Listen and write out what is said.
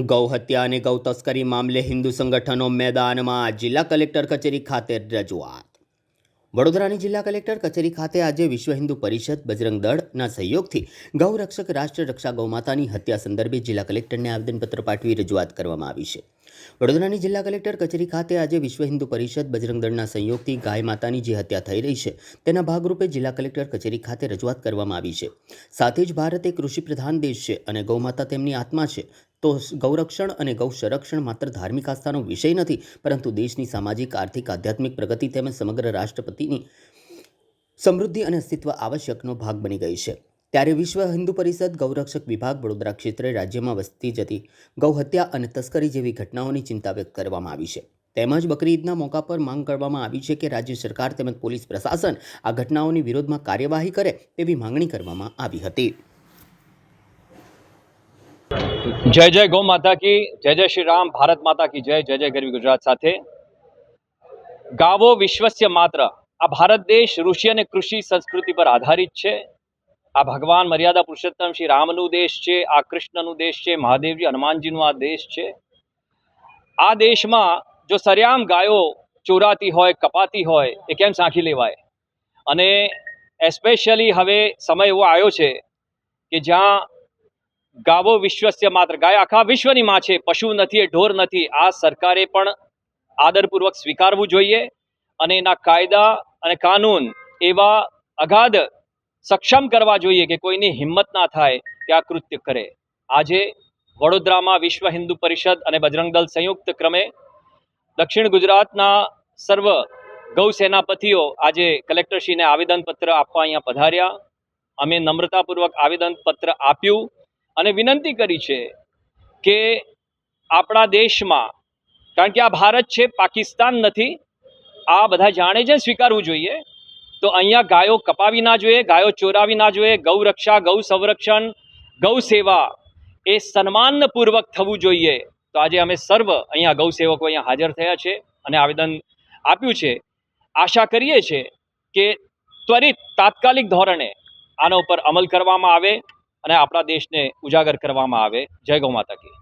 ગૌ હત્યા અને ગૌ તસ્કરી મામલે હિન્દુ સંગઠનો મેદાનમાં જિલ્લા કલેક્ટર કચેરી ખાતે રજૂઆત. વડોદરાની જિલ્લા કલેક્ટર કચેરી ખાતે આજે વિશ્વ હિન્દુ પરિષદ બજરંગ દળના સહયોગથી ગૌ રક્ષક રાષ્ટ્ર રક્ષા ગૌમાતાની હત્યા સંદર્ભે જિલ્લા કલેક્ટરને આવેદનપત્ર પાઠવી રજૂઆત કરવામાં આવી છે. વડોદરાની જિલ્લા કલેક્ટર કચેરી ખાતે આજે વિશ્વ હિન્દુ પરિષદ બજરંગ દળના સહયોગથી ગાય માતાની જે હત્યા થઈ રહી છે તેના ભાગરૂપે જિલ્લા કલેક્ટર કચેરી ખાતે રજૂઆત કરવામાં આવી છે. સાથે જ ભારત એક કૃષિ પ્રધાન દેશ છે અને ગૌમાતા તેમની આત્મા છે. તો ગૌરક્ષણ અને ગૌ સંરક્ષણ માત્ર ધાર્મિક આસ્થાનો વિષય નથી, પરંતુ દેશની સામાજિક, આર્થિક, આધ્યાત્મિક પ્રગતિ તેમજ સમગ્ર રાષ્ટ્રપતિની સમૃદ્ધિ અને અસ્તિત્વ આવશ્યકનો ભાગ બની ગઈ છે. ત્યારે વિશ્વ હિન્દુ પરિષદ ગૌરક્ષક વિભાગ વડોદરા ક્ષેત્રે રાજ્યમાં વસતી જતી ગૌ હત્યા અને તસ્કરી જેવી ઘટનાઓની ચિંતા વ્યક્ત કરવામાં આવી છે. તેમજ બકરી ઈદના મોકા પર માંગ કરવામાં આવી છે કે રાજ્ય સરકાર તેમજ પોલીસ પ્રશાસન આ ઘટનાઓની વિરોધમાં કાર્યવાહી કરે તેવી માંગણી કરવામાં આવી હતી. जय जय गौ माता की जय, जय श्री राम, भारत माता की जय, जय जय गरवी गुजरात સાથે ગાવો વિશ્વસ્ય માત્ર. આ ભારત દેશ ઋષિ અને કૃષિ સંસ્કૃતિ પર આધારિત છે. આ ભગવાન મર્યાદા પુરુષોત્તમ શ્રી રામનું દેશ છે, આ કૃષ્ણનું દેશ છે, મહાદેવજી હનુમાનજીનું આ દેશ છે. આ દેશમાં જો સરેઆમ ગાયો ચોરાતી હોય, કપાતી હોય, એ કેમ સાંખી લેવાય? અને એસ્પેશિયલી હવે સમય એવો આવ્યો છે કે જ્યાં ગાવો વિશ્વસ્ય માત્ર, ગાય આખા વિશ્વની માં છે, પશુ નથી, એ ઢોર નથી. આ સરકારે પણ આદરપૂર્વક સ્વીકારવું જોઈએ અને એના કાયદા અને કાનૂન એવા અગાધ સક્ષમ કરવા જોઈએ કે કોઈની હિંમત ના થાય કે આ કૃત્ય કરે. આજે વડોદરામાં વિશ્વ હિન્દુ પરિષદ અને બજરંગ દળ સંયુક્ત ક્રમે દક્ષિણ ગુજરાતના સર્વ ગૌ સેનાપતિઓ આજે કલેક્ટરશ્રીને આવેદનપત્ર આપવા અહીંયા પધાર્યા. અમે નમ્રતાપૂર્વક આવેદનપત્ર આપ્યું અને વિનંતી કરી છે કે આપણા દેશમાં, કારણ કે આ ભારત છે, પાકિસ્તાન નથી, આ બધા જાણે છે, સ્વીકારવું જોઈએ. તો અહીંયા ગાયો કપાવી ના જોઈએ, ગાયો ચોરાવી ના જોઈએ. ગૌ રક્ષા, ગૌ સંરક્ષણ, ગૌ સેવા એ સન્માનપૂર્વક થવું જોઈએ. તો આજે અમે સર્વ અહીંયા ગૌ સેવકો અહીંયા હાજર થયા છે અને આવેદન આપ્યું છે. આશા કરીએ છીએ કે ત્વરિત તાત્કાલિક ધોરણે આના ઉપર અમલ કરવામાં આવે અને આપણા દેશને ઉજાગર કરવામાં આવે. જય ગૌ માતા કી.